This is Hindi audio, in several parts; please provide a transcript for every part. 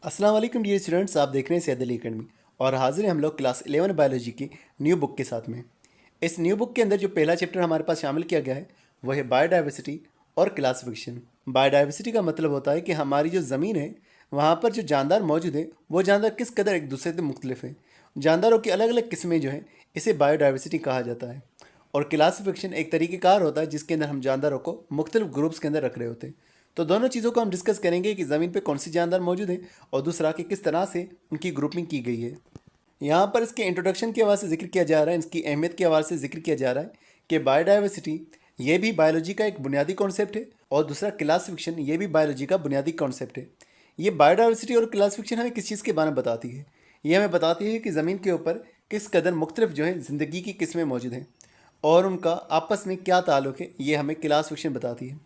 अस्सलाम वालेकुम डियर स्टूडेंट्स, आप देख रहे हैं सैयद अली एकेडमी और हाजिर हैं हम लोग क्लास 11 बायोलॉजी की न्यू बुक के साथ में। इस न्यू बुक के अंदर जो पहला चैप्टर हमारे पास शामिल किया गया है वह है बायोडाइवर्सिटी और क्लासिफिकेशन। बायोडाइवर्सिटी का मतलब होता है कि हमारी जो ज़मीन है वहाँ पर जो जानदार मौजूद हैं वो जानदार किस कदर एक दूसरे से मुख्तलिफ हैं। जानदारों की अलग अलग किस्में जो हैं इसे बायोडाइवर्सिटी कहा जाता है। और क्लासिफिकेशन एक तरीक़ेकार होता है जिसके अंदर हम जानदारों को मुख्तलिफ ग्रुप्स के अंदर रख रहे होते हैं। तो दोनों चीज़ों को हम डिस्कस करेंगे कि ज़मीन पे कौन सी जानदार मौजूद है और दूसरा कि किस तरह से उनकी ग्रुपिंग की गई है। यहाँ पर इसके इंट्रोडक्शन के हवाले से जिक्र किया जा रहा है, इसकी अहमियत के हवाले से जिक्र किया जा रहा है कि बायोडाइवर्सिटी ये भी बायोलॉजी का एक बुनियादी कॉन्सेप्ट है और दूसरा क्लासिफिकेशन ये भी बायोलॉजी का बुनियादी कॉन्सेप्ट है। ये बायोडाइवर्सिटी और क्लासिफिकेशन हमें किस चीज़ के बारे में बताती है? ये हमें बताती है कि ज़मीन के ऊपर किस कदर मुख्तलिफ जो है ज़िंदगी की किस्में मौजूद हैं और उनका आपस में क्या ताल्लुक़ है, ये हमें क्लासिफिकेशन बताती है।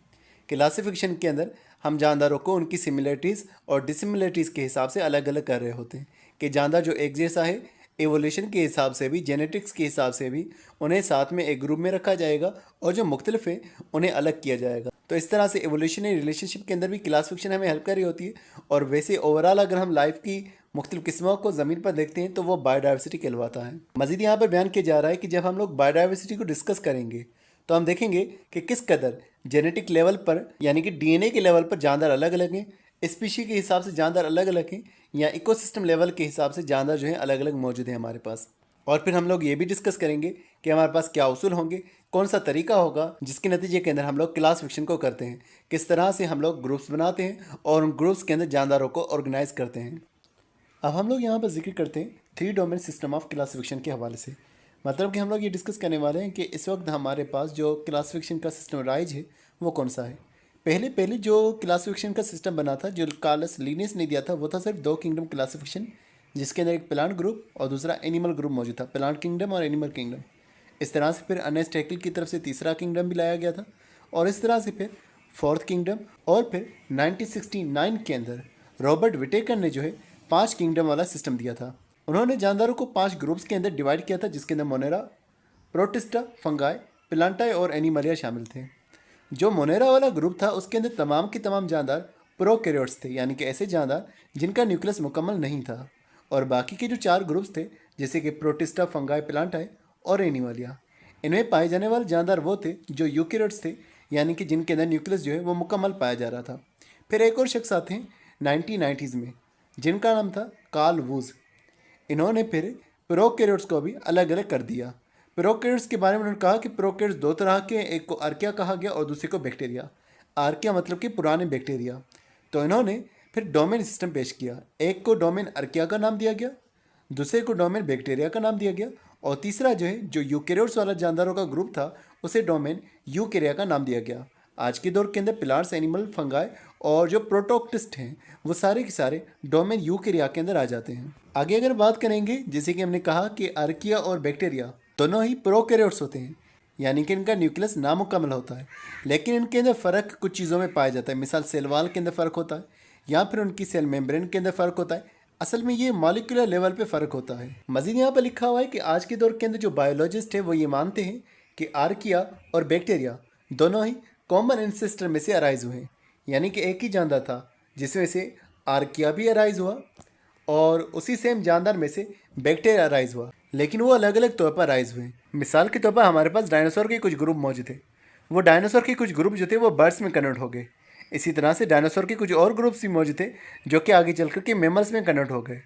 क्लासिफिकेशन के अंदर हम जानदारों को उनकी सिमिलरिटीज़ और डिसिमिलरिटीज़ के हिसाब से अलग अलग कर रहे होते हैं कि जानदार जो एक जैसा है एवोल्यूशन के हिसाब से भी, जेनेटिक्स के हिसाब से भी उन्हें साथ में एक ग्रुप में रखा जाएगा और जो मुख्तलिफ है उन्हें अलग किया जाएगा। तो इस तरह से एवोल्यूशनरी रिलेशनशिप के अंदर भी क्लासिफिकेशन हमें हेल्प कर रही होती है। और वैसे ओवरऑल अगर हम लाइफ की मुख्तलिफ किस्मों को ज़मीन पर देखते हैं तो वो बायोडाइवर्सिटी कहलवाता है। मज़ीद यहाँ पर बयान किया जा रहा है कि जब हम लोग बायोडाइवर्सिटी को डिस्कस करेंगे तो हम देखेंगे कि किस कदर जेनेटिक लेवल पर यानी कि डीएनए के लेवल पर जानदार अलग अलग हैं, स्पीशी के हिसाब से जानदार अलग अलग हैं, या इकोसिस्टम लेवल के हिसाब से जानदार जो है अलग अलग मौजूद हैं हमारे पास। और फिर हम लोग ये भी डिस्कस करेंगे कि हमारे पास क्या उसूल होंगे, कौन सा तरीका होगा जिसके नतीजे के अंदर हम लोग क्लासिफिकेशन को करते हैं, किस तरह से हम लोग ग्रुप्स बनाते हैं और उन ग्रुप्स के अंदर जानदारों को ऑर्गेनाइज करते हैं। अब हम लोग यहाँ पर जिक्र करते हैं 3 डोमेन सिस्टम ऑफ क्लासिफिकेशन के हवाले से। मतलब कि हम लोग ये डिस्कस करने वाले हैं कि इस वक्त हमारे पास जो क्लासिफिकेशन का सिस्टम राइज है वो कौन सा है। पहले पहले जो क्लासिफिकेशन का सिस्टम बना था, जो कार्लस लिनियस ने दिया था, वो था सिर्फ 2 किंगडम क्लासिफिकेशन, जिसके अंदर एक प्लांट ग्रुप और दूसरा एनिमल ग्रुप मौजूद था, प्लांट किंगडम और एनिमल किंगडम। इस तरह से फिर अर्नेस्ट हैकेल की तरफ से तीसरा किंगडम भी लाया गया था और इस तरह से फिर 4th किंगडम। और फिर 1969 के अंदर रॉबर्ट विटेकर ने जो है 5 किंगडम वाला सिस्टम दिया था। उन्होंने जानदारों को 5 ग्रुप्स के अंदर डिवाइड किया था, जिसके अंदर मोनेरा, प्रोटिस्टा, फंगाई, प्लांटाई और एनिमलिया शामिल थे। जो मोनेरा वाला ग्रुप था उसके अंदर तमाम के तमाम जानदार प्रोकैरियोट्स थे, यानी कि ऐसे जानदार जिनका न्यूक्लियस मुकम्मल नहीं था। और बाकी के जो 4 ग्रुप्स थे जैसे कि प्रोटिस्टा, फंगाई, प्लांटाई और एनिमलिया, इनमें पाए जाने वाले जानदार वो थे जो यूकेरियोट्स थे, यानी कि जिनके अंदर न्यूक्लियस जो है वो मुकम्मल पाया जा रहा था। फिर एक और शख्स आते हैं 1990s में जिनका नाम था कार्ल वूज। इन्होंने फिर प्रोकैरियोट्स को भी अलग अलग कर दिया। प्रोकैरियोट्स के बारे में उन्होंने कहा कि प्रोकैरियोट्स 2 तरह के, एक को आर्किया कहा गया और दूसरे को बैक्टीरिया। आर्किया मतलब कि पुराने बैक्टीरिया। तो इन्होंने फिर डोमेन सिस्टम पेश किया। एक को डोमेन आर्किया का नाम दिया गया, दूसरे को डोमेन बैक्टीरिया का नाम दिया गया और तीसरा जो है जो यूकेरियोट्स वाला जानदारों का ग्रुप था उसे डोमेन यूकेरिया का नाम दिया गया। आज के दौर के अंदर प्लांट्स, एनिमल, फंगाई और जो प्रोटोक्टिस्ट हैं वो सारे के सारे डोमेन यूकेरिया के अंदर आ जाते हैं। आगे अगर बात करेंगे, जैसे कि हमने कहा कि आर्किया और बैक्टीरिया दोनों ही प्रोकैरियोट्स होते हैं, यानी कि इनका न्यूक्लियस नामुकम्मल होता है, लेकिन इनके अंदर फ़र्क कुछ चीज़ों में पाया जाता है। मिसाल सेल वाल के अंदर फ़र्क होता है या फिर उनकी सेल मेम्ब्रेन के अंदर फ़र्क होता है। असल में ये मॉलिक्यूलर लेवल पे फ़र्क होता है। मज़ीद यहाँ पर लिखा हुआ है कि आज के दौर के अंदर जो बायोलॉजिस्ट है वो ये मानते हैं कि आर्किया और बैक्टीरिया दोनों ही कॉमन एंसेस्टर में से अराइज हुए हैं, यानी कि एक ही जानदार था जिसमें से आर्किया भी अराइज हुआ और उसी सेम जानदार में से बैक्टीरिया अराइज हुआ, लेकिन वो अलग अलग तौर पर अराइज हुए। मिसाल के तौर पर हमारे पास डायनासोर के कुछ ग्रुप मौजूद थे, वो डायनासोर के कुछ ग्रुप जो थे वो बर्ड्स में कन्वर्ट हो गए। इसी तरह से डायनासोर के कुछ और ग्रुप्स भी मौजूद थे जो कि आगे चल कर के मेमल्स में कन्वर्ट हो गए।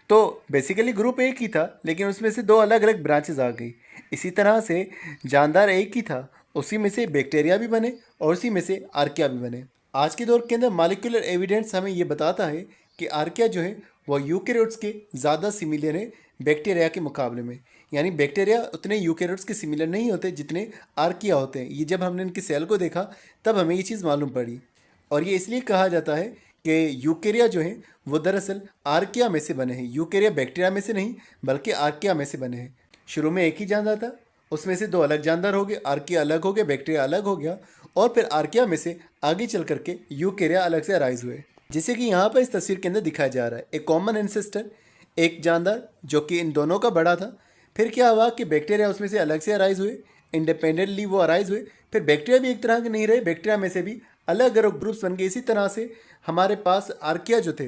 तो बेसिकली ग्रुप एक ही था लेकिन उसमें से 2 अलग अलग ब्रांचेज आ गई। इसी तरह से जानदार एक ही था, उसी में से बैक्टीरिया भी बने और उसी में से आर्किया भी बने। आज के दौर के अंदर मॉलिक्यूलर एविडेंस हमें ये बताता है कि आर्किया जो है वो यूकेरियोट्स के ज़्यादा सिमिलर है बैक्टीरिया के मुकाबले में, यानी बैक्टीरिया उतने यूकेरियोट्स के सिमिलर नहीं होते जितने आर्किया होते हैं। ये जब हमने इनकी सेल को देखा तब हमें ये चीज़ मालूम पड़ी। और ये इसलिए कहा जाता है कि यूकेरिया जो है वो दरअसल आर्किया में से बने हैं। यूकेरिया बैक्टीरिया में से नहीं बल्कि आर्किया में से बने हैं। शुरू में एक ही जानदार था, उसमें से 2 अलग जानदार हो गए, आर्किया अलग हो गया, बैक्टीरिया अलग हो गया और फिर आर्किया में से आगे चल करके यूकेरिया अलग से अराइज हुए। जैसे कि यहाँ पर इस तस्वीर के अंदर दिखाया जा रहा है, एक कॉमन एंसेस्टर, एक जानदार जो कि इन दोनों का बड़ा था। फिर क्या हुआ कि बैक्टीरिया उसमें से अलग से अराइज हुए, इंडिपेंडेंटली वो अराइज हुए। फिर बैक्टीरिया भी एक तरह के नहीं रहे, बैक्टीरिया में से भी अलग अलग ग्रुप्स बन गए। इसी तरह से हमारे पास आर्किया जो थे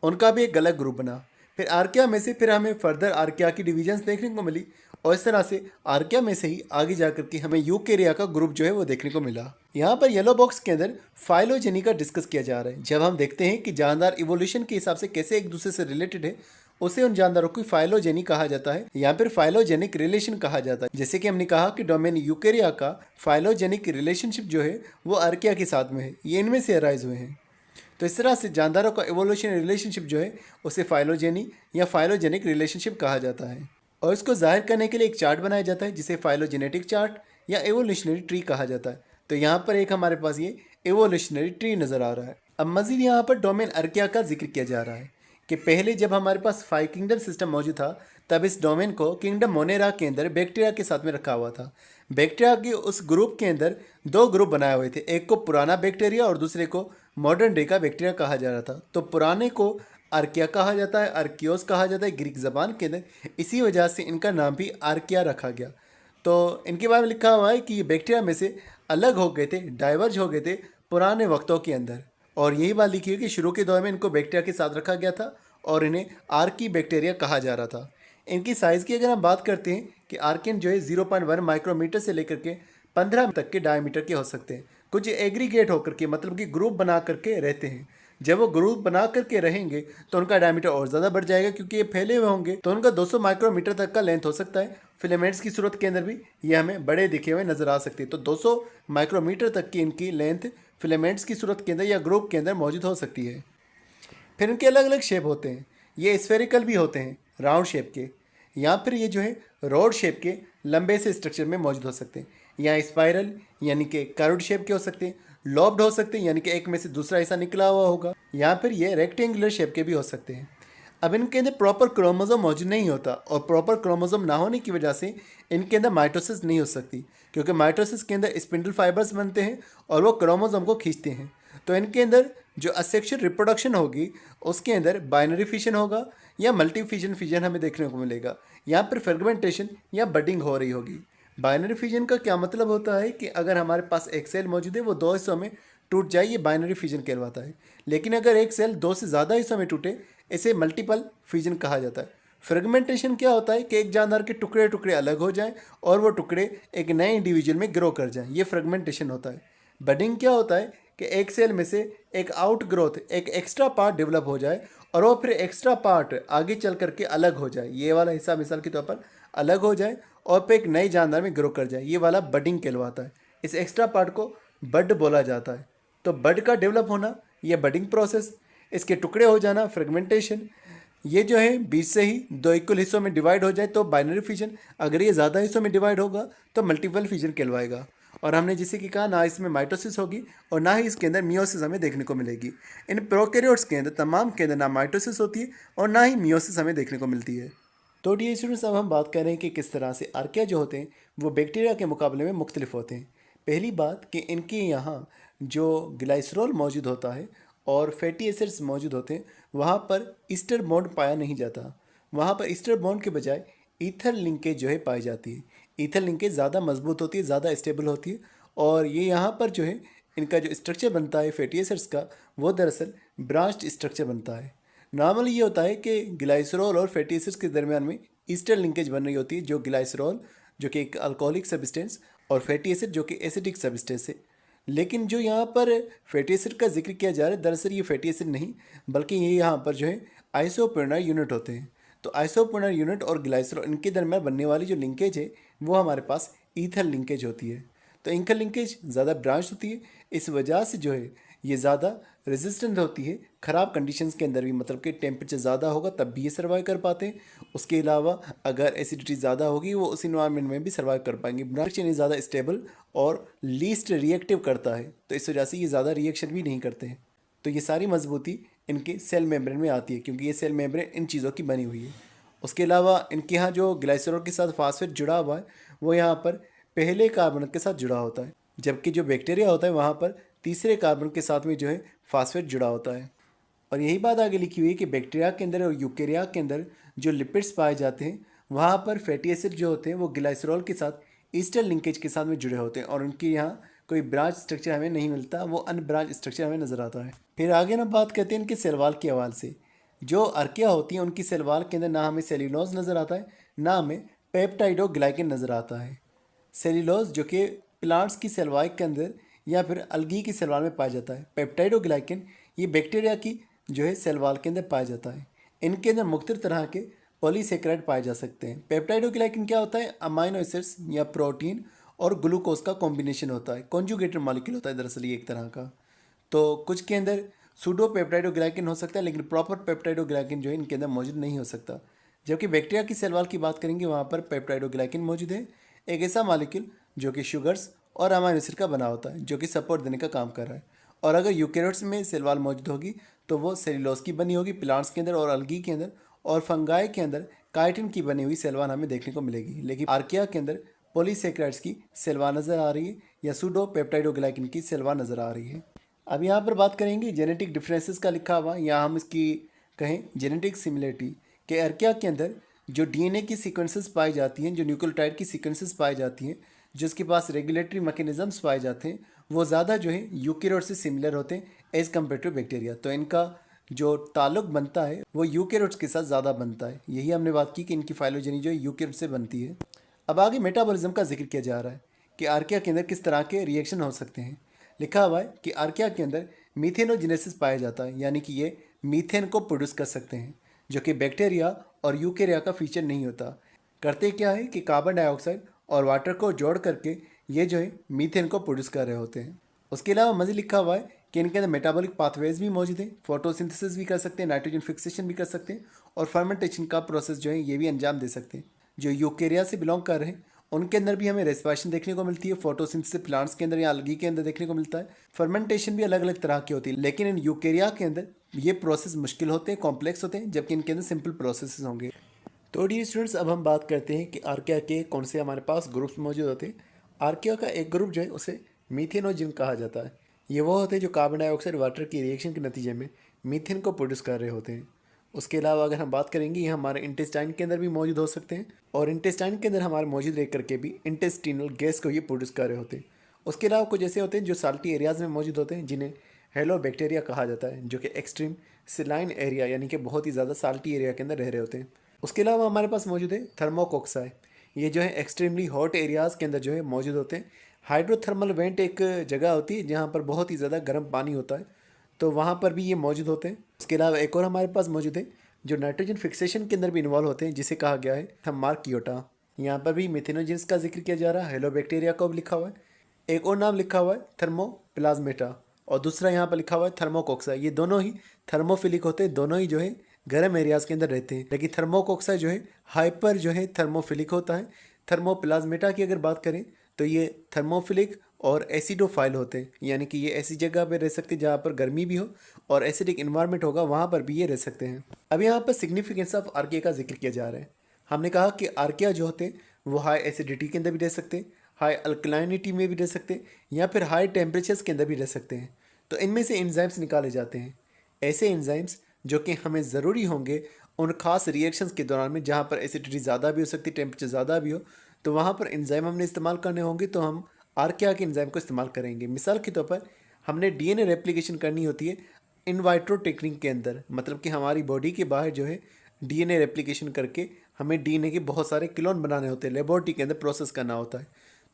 उनका भी एक अलग ग्रुप बना। फिर आर्किया में से फिर हमें फर्दर आर्किया की डिवीजन्स देखने को मिली और इस तरह से आर्किया में से ही आगे जाकर के हमें यूकेरिया का ग्रुप जो है वो देखने को मिला। यहाँ पर येलो बॉक्स के अंदर फाइलोजेनी का डिस्कस किया जा रहा है। जब हम देखते हैं कि जानदार इवोल्यूशन के हिसाब से कैसे एक दूसरे से रिलेटेड है, उसे उन जानदारों को फाइलोजेनी कहा जाता है या फिर फाइलोजेनिक रिलेशन कहा जाता है। जैसे कि हमने कहा कि डोमेन यूकेरिया का फाइलोजेनिक रिलेशनशिप जो है वो आर्किया के साथ में है, ये इनमें से अराइज हुए हैं। तो इस तरह से जानदारों का एवोल्यूशन रिलेशनशिप जो है उसे फाइलोजेनी या फाइलोजेनिक रिलेशनशिप कहा जाता है और इसको जाहिर करने के लिए एक चार्ट बनाया जाता है जिसे फाइलोजेनेटिक चार्ट या एवोल्यूशनरी ट्री कहा जाता है। तो यहाँ पर एक हमारे पास ये एवोल्यूशनरी ट्री नज़र आ रहा है। अब मज़ीद यहाँ पर डोमेन आर्किया का जिक्र किया जा रहा है कि पहले जब हमारे पास 5 किंगडम सिस्टम मौजूद था तब इस डोमेन को किंगडम मोनेरा के अंदर बैक्टीरिया के साथ में रखा हुआ था। बैक्टीरिया के उस ग्रुप के अंदर 2 ग्रुप बनाए हुए थे, एक को पुराना बैक्टीरिया और दूसरे को मॉडर्न डे का बैक्टीरिया कहा जा रहा था। तो पुराने को आर्किया कहा जाता है, आर्कियोस कहा जाता है ग्रीक ज़बान के अंदर, इसी वजह से इनका नाम भी आर्किया रखा गया। तो इनके बारे में लिखा हुआ है कि ये बैक्टीरिया में से अलग हो गए थे, डाइवर्ज हो गए थे पुराने वक्तों के अंदर। और यही बात लिखी हुई कि शुरू के दौर में इनको बैक्टीरिया के साथ रखा गया था और इन्हें आर्की बैक्टीरिया कहा जा रहा था। इनकी साइज़ की अगर हम बात करते हैं कि आर्किन जो है 0.1 माइक्रोमीटर से लेकर के 15 तक के डायमीटर के हो सकते हैं। कुछ एग्रीगेट होकर के मतलब कि ग्रुप बना करके रहते हैं। जब वो ग्रुप बना करके रहेंगे तो उनका डायमीटर और ज़्यादा बढ़ जाएगा क्योंकि ये फैले हुए होंगे, तो उनका 200 माइक्रोमीटर तक का लेंथ हो सकता है। फिलामेंट्स की सूरत के अंदर भी ये हमें बड़े दिखे हुए नज़र आ सकते हैं। तो 200 माइक्रोमीटर तक की इनकी लेंथ फिलामेंट्स की सूरत के अंदर या ग्रुप के अंदर मौजूद हो सकती है। फिर इनके अलग अलग शेप होते हैं, ये स्फेरिकल भी होते हैं राउंड शेप के, या फिर ये जो है रोड शेप के लंबे से स्ट्रक्चर में मौजूद हो सकते हैं, या स्पाइरल यानी कि कर्व्ड शेप के हो सकते हैं, लॉब्ड हो सकते हैं यानी कि एक में से दूसरा हिस्सा निकला हुआ होगा, या फिर ये रेक्टेंगुलर शेप के भी हो सकते हैं। अब इनके अंदर प्रॉपर क्रोमोसोम मौजूद नहीं होता और प्रॉपर क्रोमोसोम ना होने की वजह से इनके अंदर माइटोसिस नहीं हो सकती, क्योंकि माइटोसिस के अंदर स्पिंडल फाइबर्स बनते हैं और वो क्रोमोसोम को खींचते हैं। तो इनके अंदर जो असेक्सुअल रिप्रोडक्शन होगी उसके अंदर बाइनरी फिजन होगा या मल्टी फिजन हमें देखने को मिलेगा, या फिर फ्रेगमेंटेशन या बडिंग हो रही होगी। बाइनरी फिजन का क्या मतलब होता है कि अगर हमारे पास एक सेल मौजूद है वो 2 हिस्सों में टूट जाए, ये बाइनरी फिजन कहलाता है। लेकिन अगर एक सेल 2 से ज़्यादा हिस्सों में टूटे, इसे मल्टीपल फिजन कहा जाता है। फ्रेगमेंटेशन क्या होता है कि एक जानदार के टुकड़े टुकड़े अलग हो जाएं और वो टुकड़े एक नए इंडिविजुअल में ग्रो कर जाएं, ये फ्रेगमेंटेशन होता है। बडिंग क्या होता है कि एक सेल में से एक आउट ग्रोथ, एक एक्स्ट्रा पार्ट डेवलप हो जाए और वो फिर एक्स्ट्रा पार्ट आगे चल करके अलग हो जाए, ये वाला हिस्सा मिसाल के तौर पर अलग हो जाए और फिर एक नई जानदार में ग्रो कर जाए, ये वाला बडिंग कहलवाता है। इस एक्स्ट्रा पार्ट को बड बोला जाता है। तो बड का डेवलप होना ये बडिंग प्रोसेस, इसके टुकड़े हो जाना फ्रेगमेंटेशन, ये जो है बीच से ही 2 इक्वल हिस्सों में डिवाइड हो जाए तो बाइनरी फिजन, अगर ये ज़्यादा हिस्सों में डिवाइड होगा तो मल्टीपल फिजन कहलवाएगा। और हमने जैसे कि कहा ना इसमें माइटोसिस होगी और ना ही इसके अंदर मियोसिस हमें देखने को मिलेगी। इन प्रोकैरियोट्स के अंदर तमाम के अंदर ना माइटोसिस होती है और ना ही मियोसिस हमें देखने को मिलती है। तो डियर स्टूडेंट्स, अब हम बात कर रहे हैं कि किस तरह से आर्किया जो होते हैं वो बैक्टीरिया के मुकाबले में मुख्तलिफ होते हैं। पहली बात कि इनके यहाँ जो ग्लाइसरॉल मौजूद होता है और फैटी एसिड्स मौजूद होते हैं, वहाँ पर ईस्टर बॉन्ड पाया नहीं जाता। वहाँ पर ईस्टर बॉन्ड के बजाय ईथर लिंकेज जो है पाई जाती है। ईथर लिंकेज ज़्यादा मजबूत होती है, ज़्यादा स्टेबल होती है और ये यहाँ पर जो है इनका जो स्ट्रक्चर बनता है फैटी एसिड्स का, वो दरअसल ब्रांच्ड स्ट्रक्चर बनता है। नॉर्मली ये होता है कि ग्लाइसरॉल और फैटी एसिड्स के दरमियान में ईस्टर लिंकेज बन रही होती है, जो ग्लाइसरॉल जो कि एक अल्कोहलिक सब्सटेंस और फैटी एसिड जो कि एसिडिक सब्सटेंस है। लेकिन जो यहाँ पर फैटी एसिड का जिक्र किया जा रहा है, दरअसल ये फैटी एसिड नहीं बल्कि ये यहाँ पर जो है आइसोप्रोनर यूनिट होते हैं। तो आइसोप्रोनर यूनिट और ग्लाइसरॉल इनके दरमियान बनने वाली जो लिंकेज है वो हमारे पास ईथर लिंकेज होती है। तो इनका लिंकेज ज़्यादा ब्रांच होती है, इस वजह से जो है ये ज़्यादा रेजिस्टेंट होती है ख़राब कंडीशंस के अंदर भी, मतलब कि टेम्परेचर ज़्यादा होगा तब भी ये सर्वाइव कर पाते हैं। उसके अलावा अगर एसिडिटी ज़्यादा होगी वो उस इन्वायरमेंट में भी सर्वाइव कर पाएंगे। ब्रांच यानी ज़्यादा स्टेबल और लीस्ट रिएक्टिव करता है, तो इस वजह से ये ज़्यादा रिएक्शन भी नहीं करते हैं। तो ये सारी मजबूती इनके सेल मेम्ब्रेन में आती है क्योंकि ये सेल मेम्ब्रेन इन चीज़ों की बनी हुई है। उसके अलावा इनके यहाँ जो ग्लाइसरॉल के साथ फास्फेट जुड़ा हुआ है वो यहाँ पर पहले कार्बन के साथ जुड़ा होता है, जबकि जो बैक्टीरिया होता है वहाँ पर तीसरे कार्बन के साथ में जो है फास्फेट जुड़ा होता है। और यही बात आगे लिखी हुई है कि बैक्टीरिया के अंदर और यूकेरिया के अंदर जो लिपिड्स पाए जाते हैं वहाँ पर फैटी एसिड जो होते हैं वो ग्लाइसरॉल के साथ ईस्टर लिंकेज के साथ में जुड़े होते हैं और उनके यहाँ कोई ब्रांच स्ट्रक्चर हमें नहीं मिलता, वो अनब्रांच स्ट्रक्चर हमें नज़र आता है। फिर आगे ना बात करते हैं इनके सेल वॉल के हवाले से। जो अर्किया होती हैं उनकी सेल वॉल के अंदर ना हमें सेल्यूलोज नज़र आता है, ना हमें पेप्टाइडोग्लाइकन नज़र आता है। सेल्यूलोज जो कि प्लांट्स की सेल वॉल के अंदर या फिर अलगी की सेल वॉल में पाया जाता है। पेप्टाइडोग्लाइकन ये बैक्टीरिया की जो है सेल वॉल के अंदर पाया जाता है। इनके अंदर मुख्तलिफ तरह के पॉलीसेकेराइड पाए जा सकते हैं। पेप्टाइडोग्लाइकन क्या होता है? अमाइनो एसिड्स या प्रोटीन और ग्लूकोज का कॉम्बिनेशन होता है, कॉन्जुगेटेड मॉलिक्यूल होता है दरअसल ये एक तरह का। तो कुछ के अंदर सूडो पेप्टाइडोग्लाइकन हो सकता है, लेकिन प्रॉपर पेप्टाइडोग्लाइकन जो है इनके अंदर मौजूद नहीं हो सकता। जबकि बैक्टीरिया की सेल वॉल की बात करेंगे वहाँ पर पेप्टाइडोग्लाइकन मौजूद है, एक ऐसा मॉलिक्यूल जो कि शुगर्स और अमाइनो एसिड का बना होता है, जो कि सपोर्ट देने का काम कर रहा है। और अगर यूकेरियोट्स में सेल वॉल मौजूद होगी तो वो सेल्यूलोज की बनी होगी प्लांट्स के अंदर और अलगी के अंदर, और फंगाई के अंदर काइटिन की बनी हुई सेल वॉल हमें देखने को मिलेगी। लेकिन आर्किया के अंदर पॉलीसेकेराइड्स की सेल वॉल नज़र आ रही है या सूडो पेप्टाइडोग्लाइकन की सेल वॉल नज़र आ रही है। अब यहाँ पर बात करेंगे जेनेटिक डिफरेंसेस का लिखा हुआ, या हम इसकी कहें जेनेटिक सिमिलरिटी के अर्किया के अंदर जो डीएनए की सीक्वेंसेस पाई जाती हैं, जो न्यूक्लियोटाइड की सीक्वेंसेस पाई जाती हैं, जिसके पास रेगुलेटरी मैकेनिज्म्स पाए जाते हैं, वो ज़्यादा जो है यूकेरियोट से सिमिलर होते हैं एज़ कम्पेयर टू बैक्टीरिया। तो इनका जो ताल्लुक बनता है वो यूकेरियोट्स के साथ ज़्यादा बनता है। यही हमने बात की कि इनकी फाइलोजेनी जो है यूकेरियोट से बनती है। अब आगे मेटाबॉलिज्म का जिक्र किया जा रहा है कि आर्किया के अंदर किस तरह के रिएक्शन हो सकते हैं। लिखा हुआ है कि आर्किया के अंदर मीथेनोजेनेसिस पाया जाता है, यानी कि ये मीथेन को प्रोड्यूस कर सकते हैं, जो कि बैक्टीरिया और यूकेरिया का फीचर नहीं होता। करते क्या है कि कार्बन डाइऑक्साइड और वाटर को जोड़ करके ये जो है मीथेन को प्रोड्यूस कर रहे होते हैं। उसके अलावा मज़ीद लिखा हुआ है कि इनके अंदर मेटाबॉलिक पाथवेज भी मौजूद हैं, फोटोसिंथेसिस भी कर सकते हैं, नाइट्रोजन फिक्सेशन भी कर सकते हैं, और फर्मेंटेशन का प्रोसेस जो है ये भी अंजाम दे सकते हैं। जो यूकेरिया से बिलोंग कर रहे हैं उनके अंदर भी हमें रेस्पिरेशन देखने को मिलती है, फोटोसिंथेसिस प्लांट्स के अंदर या अलगी के अंदर देखने को मिलता है। फर्मेंटेशन भी अलग अलग तरह की होती है, लेकिन इन यूकेरिया के अंदर ये प्रोसेस मुश्किल होते हैं, कॉम्प्लेक्स होते हैं, जबकि इनके अंदर सिंपल प्रोसेस होंगे। तो डियर स्टूडेंट्स, अब हम बात करते हैं कि आर्किया के कौन से हमारे पास ग्रुप्स मौजूद होते हैं। आर्किया का एक ग्रुप जो है उसे मीथेनोजिन कहा जाता है। ये वो होते हैं जो कार्बन डाइऑक्साइड वाटर की रिएक्शन के नतीजे में मीथेन को प्रोड्यूस कर रहे होते हैं। उसके अलावा अगर हम बात करेंगे, ये हमारे इंटेस्टाइन के अंदर भी मौजूद हो सकते हैं, और इंटेस्टाइन के अंदर हमारे मौजूद रह करके भी इंटेस्टिनल गैस को ये प्रोड्यूस कर रहे होते हैं। उसके अलावा कुछ ऐसे होते हैं जो साल्टी एरियाज़ में मौजूद होते हैं, जिन्हें हेलोबैक्टीरिया कहा जाता है, जो कि एक्सट्रीम सिलाइन एरिया यानी कि बहुत ही ज़्यादा साल्टी एरिया के अंदर रह रहे होते हैं। उसके अलावा हमारे पास मौजूद है थर्मोकोक्साई। ये जो है एक्सट्रीमली हॉट एरियाज़ के अंदर जो है मौजूद होते हैं। हाइड्रोथर्मल वेंट एक जगह होती है जहाँ पर बहुत ही ज़्यादा गर्म पानी होता है, तो वहाँ पर भी ये मौजूद होते हैं। उसके अलावा एक और हमारे पास मौजूद है जो नाइट्रोजन फिक्सेशन के अंदर भी इन्वॉल्व होते हैं, जिसे कहा गया है थर्मार्कियोटा। यहाँ पर भी मिथेनोजेंस का जिक्र किया जा रहा है, हेलोबैक्टीरिया को भी लिखा हुआ है। एक और नाम लिखा हुआ है थर्मोप्लाज्मेटा, और दूसरा यहाँ पर लिखा हुआ है थर्मोकोक्सा। ये दोनों ही थर्मोफिलिक होते हैं, दोनों ही जो है गर्म एरियाज़ के अंदर रहते हैं। लेकिन थर्मोकोक्सा जो है हाइपर जो है थर्मोफिलिक होता है। थर्मोप्लाज्मेटा की अगर बात करें तो ये थर्मोफिलिक और एसिडोफाइल होते हैं, यानी कि ये ऐसी जगह पर रह सकते हैं जहाँ पर गर्मी भी हो और एसिडिक इन्वायरमेंट होगा, वहाँ पर भी ये रह सकते हैं। अब यहाँ पर सिग्निफिकेंस ऑफ आर्किया का जिक्र किया जा रहा है। हमने कहा कि आर्किया जो होते हैं वो हाई एसिडिटी के अंदर भी रह सकते हैं, हाई अल्कलाइनिटी में भी रह सकते हैं, या फिर हाई टेम्परेचर्स के अंदर भी रह सकते हैं। तो इनमें से एंजाइम्स निकाले जाते हैं, ऐसे एंजाइम्स जो कि हमें ज़रूरी होंगे उन खास रिएक्शंस के दौरान में जहाँ पर एसिडिटी ज़्यादा भी हो सकती है, टेम्परेचर ज़्यादा भी हो, तो वहाँ पर एंजाइम हमने इस्तेमाल करने होंगे, तो हम आर्किया के एंजाइम को इस्तेमाल करेंगे। मिसाल के तौर पर हमने डीएनए रेप्लिकेशन करनी होती है इन वाइट्रो टेक्निक के अंदर, मतलब कि हमारी बॉडी के बाहर जो है डीएनए रेप्लिकेशन करके हमें डीएनए के बहुत सारे क्लोन बनाने होते हैं, लेबोरेटरी के अंदर प्रोसेस करना होता है।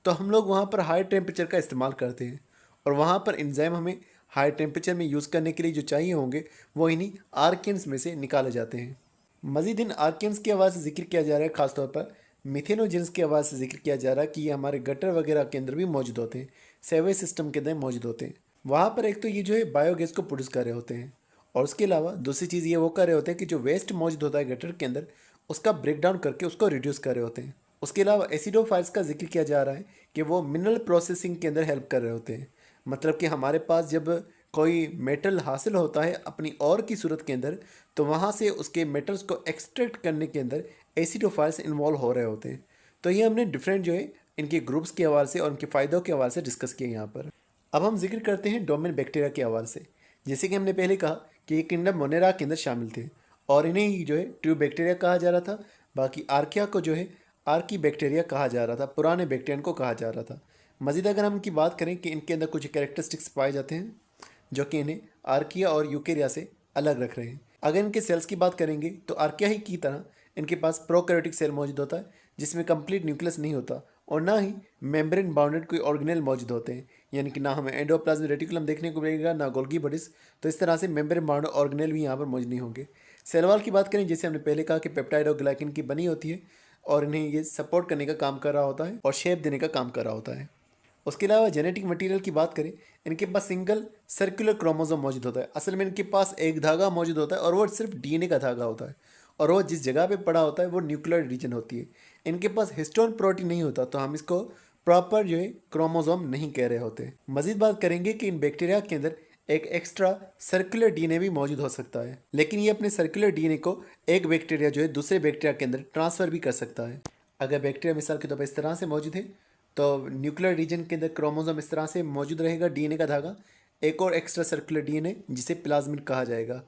तो हम लोग वहाँ पर हाई टेम्परेचर का इस्तेमाल करते हैं, और वहाँ पर एंजाइम हमें हाई टेम्परेचर में यूज़ करने के लिए जो चाहिए होंगे वो इन्हीं आर्कियंस में से निकाले जाते हैं। मज़ीद इन आर्कियंस की आवाज़ से जिक्र किया जा रहा है, ख़ासतौर पर मिथेनोजेंस की आवाज़ से जिक्र किया जा रहा है कि ये हमारे गटर वगैरह के अंदर भी मौजूद होते हैं, सेवेज सिस्टम के अंदर मौजूद होते हैं। वहाँ पर एक तो ये जो है बायोगैस को प्रोड्यूस कर रहे होते हैं, और उसके अलावा दूसरी चीज़ ये वो कर रहे होते हैं कि जो वेस्ट मौजूद होता है गटर के अंदर उसका ब्रेक डाउन करके उसको रिड्यूस कर रहे होते हैं। उसके अलावा एसिडोफाइल्स का जिक्र किया जा रहा है कि वो मिनरल प्रोसेसिंग के अंदर हेल्प कर रहे होते हैं, मतलब कि हमारे पास जब कोई मेटल हासिल होता है अपनी और की सूरत के अंदर, तो वहाँ से उसके मेटल्स को एक्सट्रैक्ट करने के अंदर एसिडोफाइल्स इन्वॉल्व हो रहे होते हैं। तो ये हमने डिफरेंट जो है इनके ग्रुप्स के हवाले से और उनके फ़ायदों के हवाले से डिस्कस किए यहाँ पर। अब हम जिक्र करते हैं डोमेन बैक्टीरिया के हवाले से। जैसे कि हमने पहले कहा कि ये किंगडम मोनेरा के अंदर शामिल थे, और इन्हें ही जो है ट्यूब बैक्टीरिया कहा जा रहा था। बाकी आर्किया को जो है आर्की बैक्टीरिया कहा जा रहा था, पुराने बैक्टीरियन को कहा जा रहा था। मज़ीद अगर हम इनकी बात करें कि इनके अंदर कुछ कैरेक्टरिस्टिक्स पाए जाते हैं जो कि इन्हें आर्किया और यूकेरिया से अलग रख रहे हैं। अगर इनके सेल्स की बात करेंगे तो आर्कियाई की तरह इनके पास प्रोकैरियोटिक सेल मौजूद होता है जिसमें कंप्लीट न्यूक्लियस नहीं होता और ना ही मेम्ब्रेन बाउंडेड कोई ऑर्गेनेल मौजूद होते हैं, यानी कि ना हमें एंडोप्लाज्मिक रेटिकुलम देखने को मिलेगा ना गोल्गी बॉडीज। तो इस तरह से मेम्ब्रेन बाउंडेड ऑर्गेनेल भी यहाँ पर मौजूद नहीं होंगे। सेल वॉल की बात करें, जैसे हमने पहले कहा कि पेप्टाइड और ग्लाइकिन की बनी होती है और इन्हें ये सपोर्ट करने का काम कर रहा होता है और शेप देने का काम कर रहा होता है। उसके अलावा जेनेटिक मटेरियल की बात करें, इनके पास सिंगल सर्कुलर क्रोमोसोम मौजूद होता है। असल में इनके पास एक धागा मौजूद होता है और वो सिर्फ डीएनए का धागा होता है और वो जिस जगह पे पड़ा होता है वो न्यूक्लियर रीजन होती है। इनके पास हिस्टोन प्रोटीन नहीं होता, तो हम इसको प्रॉपर जो है क्रोमोसोम नहीं कह रहे होते। मजीद बात करेंगे कि इन बैक्टीरिया के अंदर एक एक्स्ट्रा सर्कुलर डीएनए भी मौजूद हो सकता है, लेकिन ये अपने सर्कुलर डीएनए को एक बैक्टीरिया जो है दूसरे बैक्टीरिया के अंदर ट्रांसफर भी कर सकता है। अगर बैक्टीरिया मिसाल के तौर पर इस तरह से मौजूद है तो न्यूक्लियर रीजन के अंदर क्रोमोसोम इस तरह से मौजूद रहेगा, डीएनए का धागा, एक और एक्स्ट्रा सर्कुलर डीएनए जिसे प्लाज्मिड कहा जाएगा।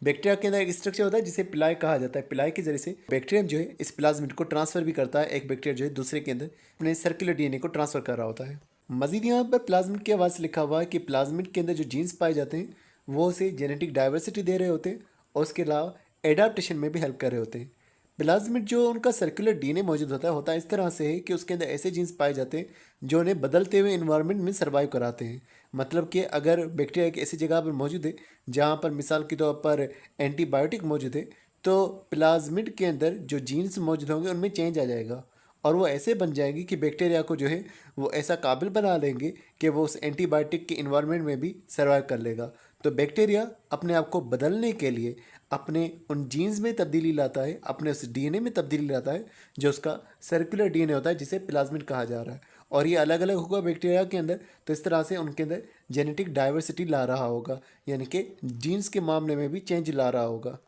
बैक्टीरिया के अंदर एक स्ट्रक्चर होता है जिसे पिलाई कहा जाता है। पिलाई के जरिए से बैक्टीरियम जो है इस प्लाज्मिड को ट्रांसफर भी करता है, एक बैक्टीरिया जो है दूसरे के अंदर अपने सर्कुलर डीएनए को ट्रांसफर कर रहा होता है। मजीद यहाँ पर प्लाज्मिड के हवाले से लिखा हुआ है कि प्लाज्मिड के अंदर जो जीन्स पाए जाते हैं वो उसे जेनेटिक डाइवर्सिटी दे रहे होते हैं और उसके अलावा एडाप्टेशन में भी हेल्प कर रहे होते हैं। प्लाज्मिड जो उनका सर्कुलर डीएनए मौजूद होता है इस तरह से है कि उसके अंदर ऐसे जीन्स पाए जाते हैं जो उन्हें बदलते हुए इन्वायरमेंट में सर्वाइव कराते हैं। मतलब कि अगर बैक्टीरिया एक ऐसी जगह पर मौजूद है जहाँ पर मिसाल के तौर पर एंटीबायोटिक मौजूद है, तो प्लाज्मिड के अंदर जो जीन्स मौजूद होंगे उनमें चेंज आ जाएगा और वो ऐसे बन जाएंगी कि बैक्टीरिया को जो है वो ऐसा काबिल बना लेंगे कि वो उस एंटीबायोटिक के इन्वायरमेंट में भी सर्वाइव कर लेगा। तो बैक्टीरिया अपने आप को बदलने के लिए अपने उन जीन्स में तब्दीली लाता है, अपने उस डीएनए में तब्दीली लाता है जो उसका सर्कुलर डीएनए होता है जिसे प्लाज्मिड कहा जा रहा है, और ये अलग अलग होगा बैक्टीरिया के अंदर। तो इस तरह से उनके अंदर जेनेटिक डाइवर्सिटी ला रहा होगा, यानी कि जीन्स के मामले में भी चेंज ला रहा होगा।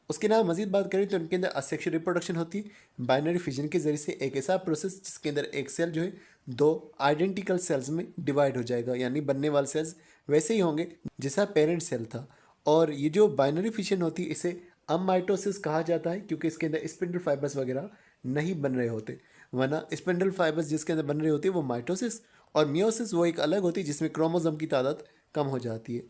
उसके अलावा मजीद बात करें तो उनके अंदर असेक्सुअल रिप्रोडक्शन होती है बाइनरी फिजन के जरिए से। एक ऐसा प्रोसेस जिसके अंदर एक सेल जो है दो आइडेंटिकल सेल्स में डिवाइड हो जाएगा, यानी बनने वाले सेल्स वैसे ही होंगे जैसा पेरेंट सेल था। और ये जो बाइनरी फिशन होती है इसे अमाइटोसिस कहा जाता है क्योंकि इसके अंदर स्पिंडल फाइबर्स वगैरह नहीं बन रहे होते, वरना स्पिंडल फाइबर्स जिसके अंदर बन रहे होते हैं वो माइटोसिस, और मियोसिस वो एक अलग होती है जिसमें क्रोमोसोम की तादाद कम हो जाती है।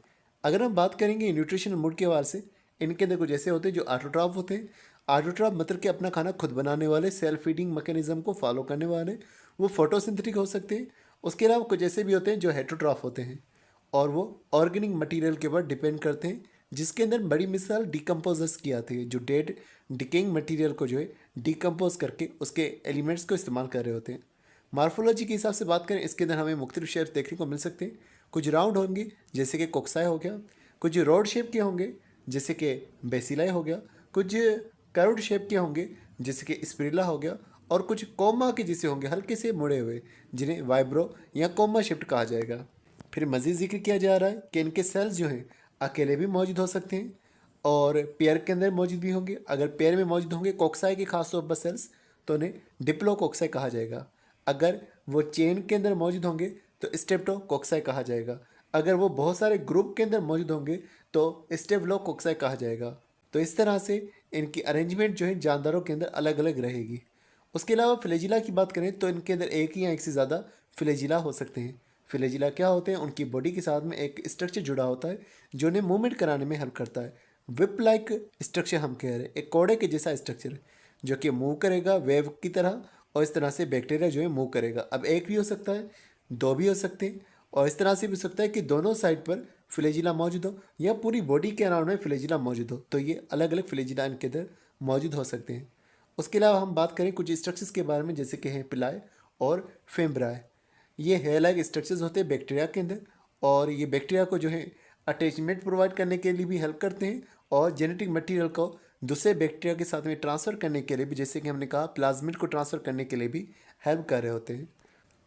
अगर हम बात करेंगे न्यूट्रिशनल मूड के हवाले से, इनके अंदर कुछ ऐसे होते हैं जो ऑटोट्रॉफ होते हैं। ऑटोट्रॉफ मतलब कि अपना खाना खुद बनाने वाले, सेल्फ फीडिंग मैकेनिज्म को फॉलो करने वाले, वो फोटोसिंथेटिक हो सकते हैं। उसके अलावा कुछ ऐसे भी होते हैं जो हेटरोट्रॉफ होते हैं और वो ऑर्गेनिक मटेरियल के ऊपर डिपेंड करते हैं, जिसके अंदर बड़ी मिसाल डिकम्पोजर्स की आती है जो डेड डिकेइंग मटेरियल को जो है डिकम्पोज करके उसके एलिमेंट्स को इस्तेमाल कर रहे होते हैं। मार्फोलॉजी के हिसाब से बात करें, इसके अंदर हमें मुख्तलिफ शेप्स देखने को मिल सकते हैं। कुछ राउंड होंगे जैसे कि कोक्साई हो गया, कुछ रोड शेप के होंगे जैसे कि बेसिलाई हो गया, कुछ कर्व्ड शेप के होंगे जैसे कि स्पिरुला हो गया, और कुछ कोमा के जैसे होंगे हल्के से मुड़े हुए जिन्हें वाइब्रो या कोमा शेप्ड कहा जाएगा। फिर मज़ीद जिक्र किया जा रहा है कि इनके सेल्स जो हैं अकेले भी मौजूद हो सकते हैं और पेयर के अंदर मौजूद भी होंगे। अगर पेयर में मौजूद होंगे कोक्साई के खास तौर पर सेल्स तो उन्हें डिप्लोकोक्साई कहा जाएगा। अगर वो चेन के अंदर मौजूद होंगे तो स्टेप्टोकोक्साई कहा जाएगा। अगर वो बहुत सारे ग्रुप के अंदर मौजूद होंगे तो स्टेफलोकोक्साई कहा जाएगा। तो इस तरह से इनकी अरेंजमेंट जो है जानदारों के अंदर अलग अलग रहेगी। उसके अलावा फ्लैजिला की बात करें तो इनके अंदर एक या एक से ज़्यादा फ्लैजिला हो सकते हैं। फ्लैजिला क्या होते हैं? उनकी बॉडी के साथ में एक स्ट्रक्चर जुड़ा होता है जो उन्हें मूवमेंट कराने में हेल्प करता है। विप लाइक स्ट्रक्चर हम कह रहे हैं, एक कोड़े के जैसा स्ट्रक्चर जो कि मूव करेगा वेव की तरह, और इस तरह से बैक्टीरिया जो है मूव करेगा। अब एक भी हो सकता है, दो भी हो सकते हैं, और इस तरह से भी हो सकता है कि दोनों साइड पर फ्लैजिला मौजूद हो या पूरी बॉडी के अराउंड में फ्लैजिला मौजूद हो। तो ये अलग अलग फ्लैजिला इनके अंदर मौजूद हो सकते हैं। उसके अलावा हम बात करें कुछ स्ट्रक्चर्स के बारे में जैसे कि हैं पिलाए और फेम्ब्राए। ये हेयर लाइक स्ट्रक्चर्स होते हैं बैक्टीरिया के अंदर, और ये बैक्टीरिया को जो है अटैचमेंट प्रोवाइड करने के लिए भी हेल्प करते हैं और जेनेटिक मटेरियल को दूसरे बैक्टीरिया के साथ में ट्रांसफ़र करने के लिए भी, जैसे कि हमने कहा प्लाज्मिड को ट्रांसफ़र करने के लिए भी हेल्प कर रहे होते हैं।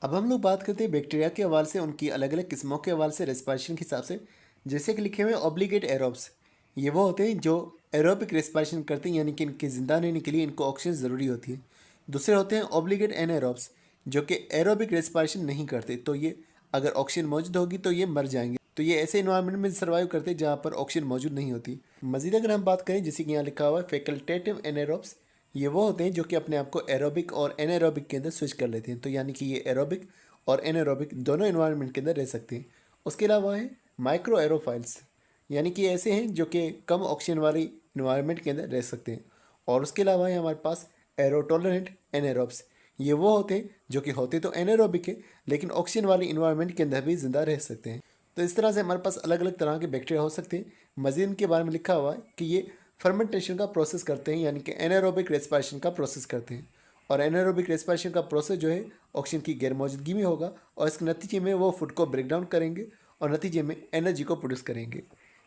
अब हम लोग बात करते हैं बैक्टीरिया के हवाले से उनकी अलग अलग किस्मों के हवाले से रेस्पिरेशन के हिसाब से। जैसे कि लिखे हुए ऑब्लिगेट एरोब्स, ये वो होते हैं जो एरोबिक रेस्पिरेशन करते हैं, यानी कि इनके ज़िंदा रहने के लिए इनको ऑक्सीजन ज़रूरी होती है। दूसरे होते हैं ऑब्लिगेट एनाएरोब्स जो कि एरोबिक रेस्पिरेशन नहीं करते, तो ये अगर ऑक्सीजन मौजूद होगी तो ये मर जाएंगे। तो ये ऐसे इन्वायरमेंट में सर्वाइव करते हैं जहाँ पर ऑक्सीजन मौजूद नहीं होती। मज़ीद अगर हम बात करें, जैसे कि यहाँ लिखा हुआ है फैकल्टेटिव एनाएरोब्स, ये वो होते हैं जो कि अपने आप को एरोबिक और एनाएरोबिक के अंदर स्विच कर लेते हैं। तो यानी कि ये एरोबिक और एनाएरोबिक दोनों इन्वायरमेंट के अंदर रह सकते हैं। उसके अलावा है माइक्रो एरोफाइल्स, यानी कि ऐसे हैं जो कि कम ऑक्सीजन वाली इन्वायरमेंट के अंदर रह सकते हैं। और उसके अलावा है हमारे पास एरोटोलरेंट एनारोब्स। ये वो होते हैं जो कि होते तो एनारोबिक है लेकिन ऑक्सीजन वाली इन्वायरमेंट के अंदर भी जिंदा रह सकते हैं। तो इस तरह से हमारे पास अलग अलग तरह के बैक्टीरिया हो सकते हैं। मजीद इनके बारे में लिखा हुआ है कि ये फर्मेंटेशन का प्रोसेस करते हैं, यानी कि एनारोबिक रेस्पिरेशन का प्रोसेस करते हैं। और एनारोबिक रेस्पिरेशन का प्रोसेस जो है ऑक्सीजन की गैर मौजूदगी में होगा और इसके नतीजे में वो फूड को ब्रेक डाउन करेंगे और नतीजे में एनर्जी को प्रोड्यूस करेंगे।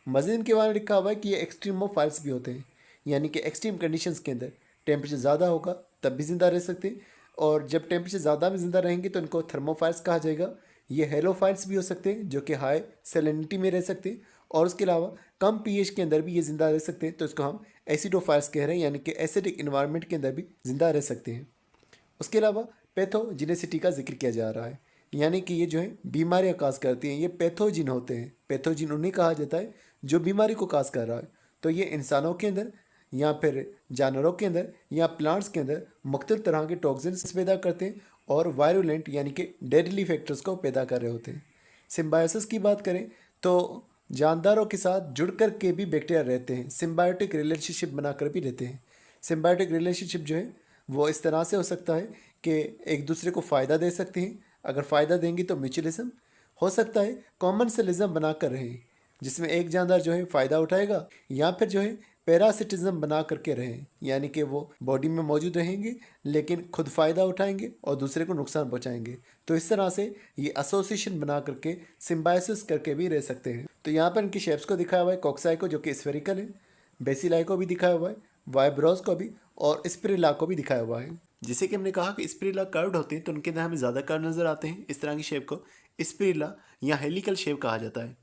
मजीद इनके बारे में लिखा हुआ है कि ये एक्सट्रीमोफाइल्स भी होते हैं, यानी कि एक्सट्रीम कंडीशंस के अंदर टेम्परेचर ज़्यादा होगा तब भी ज़िंदा रह सकते हैं, और जब टेम्परेचर ज़्यादा में ज़िंदा रहेंगे तो इनको थर्मोफाइल्स कहा जाएगा। ये हेलोफाइल्स भी हो सकते हैं जो कि हाई सेलेनिटी में रह सकते हैं, और उसके अलावा कम पीएच के अंदर भी ये ज़िंदा रह सकते हैं, तो इसको हम एसिडोफाइल्स कह रहे हैं, यानी कि एसिडिक इन्वायरमेंट के अंदर भी ज़िंदा रह सकते हैं। उसके अलावा पैथोजिनेसिटी का जिक्र किया जा रहा है, यानी कि ये जो है बीमारियां काज करती हैं, ये पैथोजिन होते हैं। पैथोजिन उन्हें कहा जाता है जो बीमारी को काज कर रहा है। तो ये इंसानों के अंदर या फिर जानवरों के अंदर या प्लांट्स के अंदर मुख्तलिफ तरह के टॉक्सिन्स पैदा करते हैं और वायरुलेंट यानी कि डेडली फैक्टर्स को पैदा कर रहे होते हैं। सिम्बायोसिस की बात करें तो जानदारों के साथ जुड़ कर के भी बैक्टीरिया रहते हैं, सिम्बायोटिक रिलेशनशिप बनाकर भी रहते हैं। सिम्बायोटिक रिलेशनशिप जो है वो इस तरह से हो सकता है कि एक दूसरे को फ़ायदा दे सकते हैं। अगर फ़ायदा देंगे तो म्यूचुअलिज्म हो सकता है, कॉमनसलिज्म बना कर रहें जिसमें एक जानदार जो है फ़ायदा उठाएगा, या फिर जो है पैरासिटिज्म बना करके रहें, यानी कि वो बॉडी में मौजूद रहेंगे लेकिन खुद फ़ायदा उठाएंगे और दूसरे को नुकसान पहुंचाएंगे। तो इस तरह से ये एसोसिएशन बना करके सिम्बायोसिस करके भी रह सकते हैं। तो यहाँ पर इनकी शेप्स को दिखाया हुआ है, कॉक्साई को जो कि स्फेरिकल है, बेसिलाई को भी दिखाया हुआ है, वाइब्रोस को भी, और स्पिरिला को भी दिखाया हुआ है। जैसे कि हमने कहा कि स्पिरिला कर्व्ड होते हैं तो उनके अंदर हमें ज़्यादा कर्व नज़र आते हैं। इस तरह की शेप को स्पिरिला या हेलिकल शेप कहा जाता है।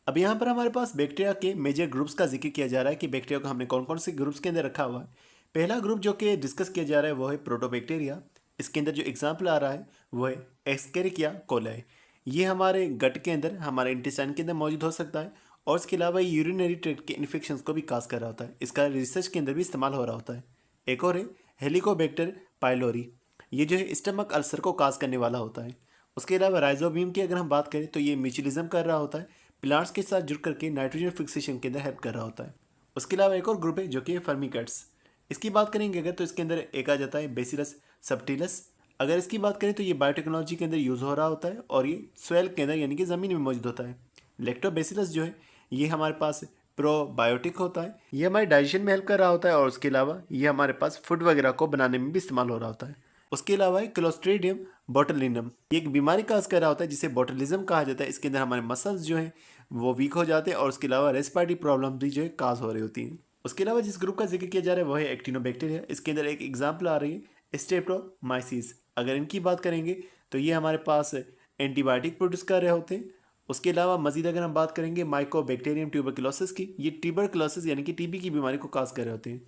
अब यहाँ पर हमारे पास बैक्टीरिया के मेजर ग्रुप्स का जिक्र किया जा रहा है कि बैक्टीरिया को हमने कौन कौन से ग्रुप्स के अंदर रखा हुआ है। पहला ग्रुप जो कि डिस्कस किया जा रहा है वो है प्रोटोबैक्टीरिया। इसके अंदर जो एग्जाम्पल आ रहा है वो है एस्केरिकिया कोलाई। ये हमारे गट के अंदर, हमारे इंटेस्टाइन के अंदर मौजूद हो सकता है, और इसके अलावा ये यूरिनरी ट्रैक्ट के इन्फेक्शंस को भी काज कर रहा होता है। इसका रिसर्च के अंदर भी इस्तेमाल हो रहा होता है। एक और है हेलिकोबैक्टर पाइलोरी। ये जो है स्टमक अल्सर को काज करने वाला होता है। उसके अलावा राइजोबियम की अगर हम बात करें तो ये म्यूचुअलिज्म कर रहा होता है, प्लांट्स के साथ जुड़ करके नाइट्रोजन फिक्सेशन के अंदर हेल्प कर रहा होता है। उसके अलावा एक और ग्रुप है जो कि फर्मिकट्स। इसकी बात करेंगे अगर तो इसके अंदर एक आ जाता है बेसिलस सबटिलस। अगर इसकी बात करें तो ये बायोटेक्नोलॉजी के अंदर यूज़ हो रहा होता है और ये स्वेल के अंदर यानी कि ज़मीन में मौजूद होता है। लेक्टोबेसिलस जो है ये हमारे पास प्रोबायोटिक होता है, ये हमारे डाइजेशन में हेल्प कर रहा होता है, और उसके अलावा ये हमारे पास फूड वगैरह को बनाने में भी इस्तेमाल हो रहा होता है। उसके अलावा क्लोस्ट्रीडियम बोटुलिनम ये एक बीमारी काज कर रहा होता है जिसे बोटुलिज्म कहा जाता है। इसके अंदर हमारे मसल्स जो हैं वो वीक हो जाते हैं, और उसके अलावा रेस्पिरेटरी प्रॉब्लम भी जो है काज हो रही होती हैं। उसके अलावा जिस ग्रुप का जिक्र किया जा रहा है वो है एक्टिनोबैक्टीरिया। इसके अंदर एक एग्जाम्पल आ रही है स्ट्रेप्टोमाइसिस। अगर इनकी बात करेंगे तो ये हमारे पास एंटीबायोटिक प्रोड्यूस कर रहे होते हैं। उसके अलावा मजीद अगर हम बात करेंगे माइकोबैक्टीरियम ट्यूबरकुलोसिस की, ये ट्यूबरकुलोसिस यानी कि टीबी की बीमारी को काज कर रहे होते हैं।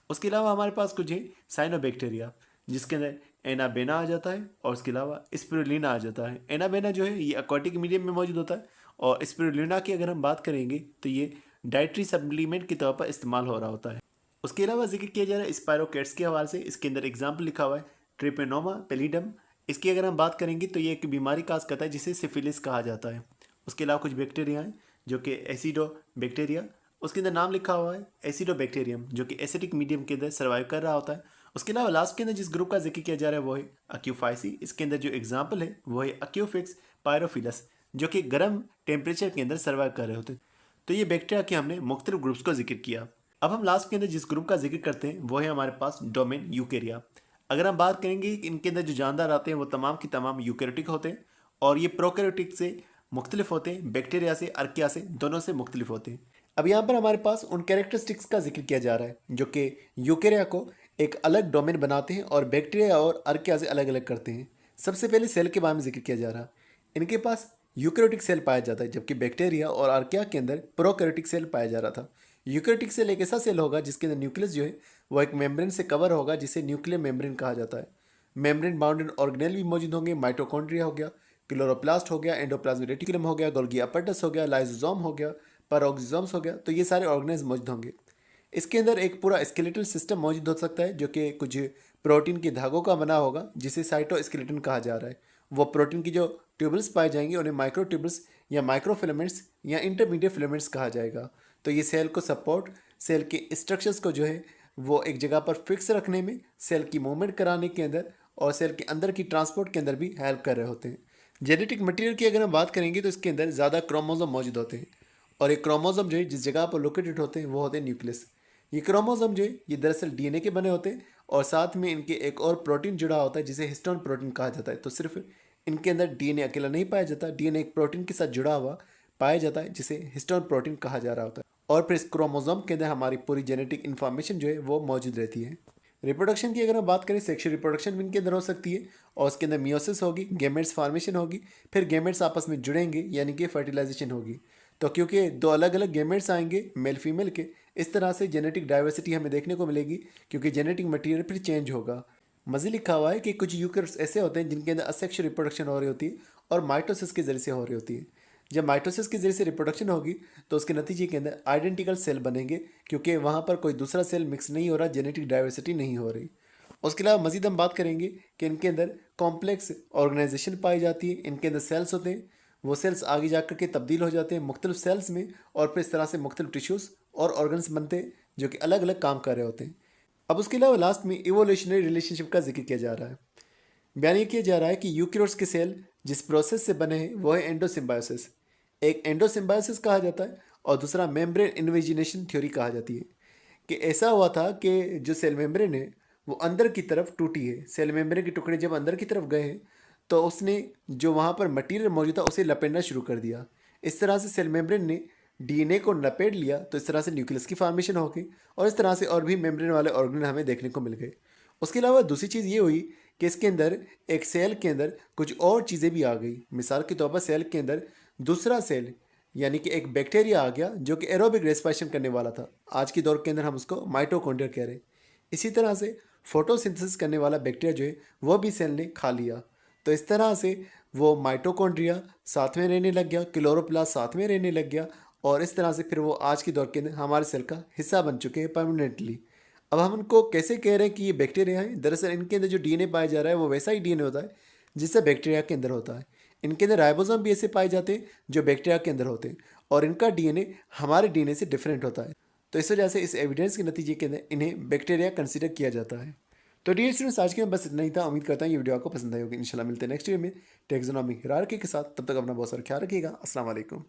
उसके अलावा हमारे पास कुछ है साइनोबैक्टीरिया जिसके अंदर एनाबेना आ जाता है, और उसके अलावा स्पिरुलिना आ जाता है। एनाबेना जो है ये aquatic मीडियम में मौजूद होता है, और स्पिरुलिना की अगर हम बात करेंगे तो ये डाइटरी सप्लीमेंट के तौर पर इस्तेमाल हो रहा होता है। उसके अलावा जिक्र किया जा रहा है स्पायरोकेट्स के हवाले से। इसके अंदर एग्जाम्पल लिखा हुआ है ट्रिपेनोमा पेलिडम। इसकी अगर हम बात करेंगे तो ये एक बीमारी काज करता है जिसे सिफिलिस कहा जाता है। उसके अलावा कुछ बैक्टीरिया हैं जो कि एसिडो बैक्टीरिया, उसके अंदर नाम लिखा हुआ है एसिडोबैक्टीरियम, जो कि एसिडिक मीडियम के अंदर सर्वाइव कर रहा होता है। उसके अलावा लास्ट के अंदर जिस ग्रुप का जिक्र किया जा रहा है वो है अक्यूफाइसी। इसके अंदर जो एग्जाम्पल है वो है अक्यूफिक्स पायरोफिलस, जो कि गर्म टेम्परेचर के अंदर सर्वाइव कर रहे होते हैं। तो ये बैक्टीरिया के हमने मुख्तलिफ ग्रुप्स को जिक्र किया। अब हम लास्ट के अंदर जिस ग्रुप का जिक्र करते हैं वो है हमारे पास डोमेन यूकेरिया। अगर हम बात करेंगे इनके अंदर जो जानदार आते हैं वो तमाम की तमाम यूकेरियोटिक होते हैं, और ये प्रोकैरियोटिक से मुख्तलिफ होते हैं, बैक्टीरिया से, अर्किया से, दोनों से मुख्तलिफ होते हैं। अब यहाँ पर हमारे पास उन कैरेक्टरिस्टिक्स का जिक्र किया जा रहा है जो कि यूकेरिया को एक अलग डोमेन बनाते हैं और बैक्टीरिया और अर्किया से अलग अलग करते हैं। सबसे पहले सेल के बारे में जिक्र किया जा रहा है। इनके पास यूकेरियोटिक सेल पाया जाता है, जबकि बैक्टीरिया और अर्किया के अंदर प्रोकैरियोटिक सेल पाया जा रहा था। यूकेरियोटिक सेल एक ऐसा सेल होगा जिसके अंदर न्यूक्लियस जो है वो एक मेम्ब्रेन से कवर होगा जिसे न्यूक्लियर मेम्ब्रेन कहा जाता है। मेम्ब्रेन बाउंडेड ऑर्गेनेल भी मौजूद होंगे, माइटोकॉन्ड्रिया हो गया, क्लोरोप्लास्ट हो गया, एंडोप्लाज्मिक रेटिकुलम हो गया, गोल्गी अपैरेटस हो गया, लाइसोसोम हो गया, पैरोक्सिसोम्स हो गया। तो ये सारे ऑर्गेनेल्स मौजूद होंगे। इसके अंदर एक पूरा स्केलेटल सिस्टम मौजूद हो सकता है जो कि कुछ प्रोटीन के धागों का बना होगा जिसे साइटोस्केलेटन कहा जा रहा है। वो प्रोटीन की जो ट्यूबल्स पाए जाएंगे उन्हें माइक्रोट्यूबल्स या माइक्रोफिलामेंट्स या इंटरमीडिएट फिलामेंट्स कहा जाएगा। तो ये सेल को सपोर्ट, सेल के स्ट्रक्चर्स को जो है वो एक जगह पर फिक्स रखने में, सेल की मूवमेंट कराने के अंदर और सेल के अंदर की ट्रांसपोर्ट के अंदर भी हेल्प कर रहे होते हैं। जेनेटिक मटेरियल की अगर हम बात करेंगे तो इसके अंदर ज़्यादा क्रोमोसोम मौजूद होते हैं और एक क्रोमोसोम जो है जिस जगह पर लोकेटेड होते हैं वो होते हैं न्यूक्लियस। ये क्रोमोसोम जो है ये दरअसल डीएनए के बने होते हैं और साथ में इनके एक और प्रोटीन जुड़ा होता है जिसे हिस्टोन प्रोटीन कहा जाता है। तो सिर्फ इनके अंदर डीएनए अकेला नहीं पाया जाता, डीएनए एक प्रोटीन के साथ जुड़ा हुआ पाया जाता है जिसे हिस्टोन प्रोटीन कहा जा रहा होता है। और फिर इस क्रोमोसोम के अंदर हमारी पूरी जेनेटिक इन्फॉर्मेशन जो है वो मौजूद रहती है। रिप्रोडक्शन की अगर हम बात करें, सेक्सुअल रिप्रोडक्शन भी इनके अंदर हो सकती है और उसके अंदर मियोसिस होगी, गेमेट्स फॉर्मेशन होगी, फिर गेमेट्स आपस में जुड़ेंगे यानी कि फर्टिलाइजेशन होगी। तो क्योंकि दो अलग अलग गेमेट्स आएंगे मेल फीमेल के, इस तरह से जेनेटिक डाइवर्सिटी हमें देखने को मिलेगी क्योंकि जेनेटिक मटेरियल फिर चेंज होगा। मज़ीद लिखा हुआ है कि कुछ यूकर्स ऐसे होते हैं जिनके अंदर असेक्सुअल रिप्रोडक्शन हो रही होती है और माइटोसिस के जरिए से हो रही होती है। जब माइटोसिस के जरिए से रिप्रोडक्शन होगी तो उसके नतीजे के अंदर आइडेंटिकल सेल बनेंगे क्योंकि वहाँ पर कोई दूसरा सेल मिक्स नहीं हो रहा, जेनेटिक डाइवर्सिटी नहीं हो रही। उसके अलावा मज़ीद हम बात करेंगे कि इनके अंदर कॉम्प्लेक्स ऑर्गेनाइजेशन पाई जाती है। इनके अंदर सेल्स होते हैं, वो सेल्स आगे जा कर के तब्दील हो जाते हैं मुख्तलिफ सेल्स में और फिर इस तरह से मुख्तलिफ टिश्यूज़ और ऑर्गन्स बनते हैं जो कि अलग अलग काम कर रहे होते हैं। अब उसके अलावा लास्ट में इवोल्यूशनरी रिलेशनशिप का जिक्र किया जा रहा है। बयान ये किया जा रहा है कि यूकेरियोट्स के सेल जिस प्रोसेस से बने हैं वो है एंडोसिम्बायोसिस। एक एंडोसिम्बायोसिस कहा जाता है और दूसरा मेम्ब्रेन इन्वेजिनेशन थ्योरी कहा जाती है। कि ऐसा हुआ था कि जो सेल मेम्ब्रेन है वो अंदर की तरफ टूटी है। सेल मेम्ब्रेन के टुकड़े जब अंदर की तरफ गए हैं तो उसने जो वहाँ पर मटेरियल मौजूद था उसे लपेटना शुरू कर दिया। इस तरह से सेल मेम्ब्रेन ने डीएनए को लपेट लिया तो इस तरह से न्यूक्लियस की फॉर्मेशन हो गई और इस तरह से और भी मेम्ब्रेन वाले ऑर्गन हमें देखने को मिल गए। उसके अलावा दूसरी चीज़ ये हुई कि इसके अंदर एक सेल के अंदर कुछ और चीज़ें भी आ गई। मिसाल के तौर पर सेल के अंदर दूसरा सेल यानी कि एक बैक्टीरिया आ गया जो कि एरोबिक रेस्पिरेशन करने वाला था। आज के दौर के अंदर हम उसको माइटोकॉन्ड्रिया कह रहे हैं। इसी तरह से फोटोसिंथेसिस करने वाला बैक्टीरिया जो है वह भी सेल ने खा लिया। तो इस तरह से वो माइटोकॉन्ड्रिया साथ में रहने लग गया, क्लोरोप्लास्ट साथ में रहने लग गया और इस तरह से फिर वो आज के दौर के अंदर हमारे सेल का हिस्सा बन चुके हैं परमानेंटली। अब हम उनको कैसे कह रहे हैं कि ये बैक्टीरिया है? दरअसल इनके अंदर जो डीएनए पाया जा रहा है वो वैसा ही डीएनए होता है जिससे बैक्टीरिया के अंदर होता है। इनके अंदर राइबोसोम भी ऐसे पाए जाते हैं जो बैक्टीरिया के अंदर होते हैं और इनका डीएनए हमारे डीएनए से डिफरेंट होता है। तो इस वजह से इस एविडेंस के नतीजे के अंदर इन्हें बैक्टीरिया कंसीडर किया जाता है। तो डियर स्टूडेंट्स, आज के में बस इतना ही था। उम्मीद करता हूँ ये वीडियो आपको पसंद आई होगी। इंशाल्लाह मिलते हैं नेक्स्ट वीडियो में टेक्सोनॉमी हियरार्की के साथ। तब तक अपना बहुत सारा ख्याल रखिएगा। अस्सलाम वालेकुम।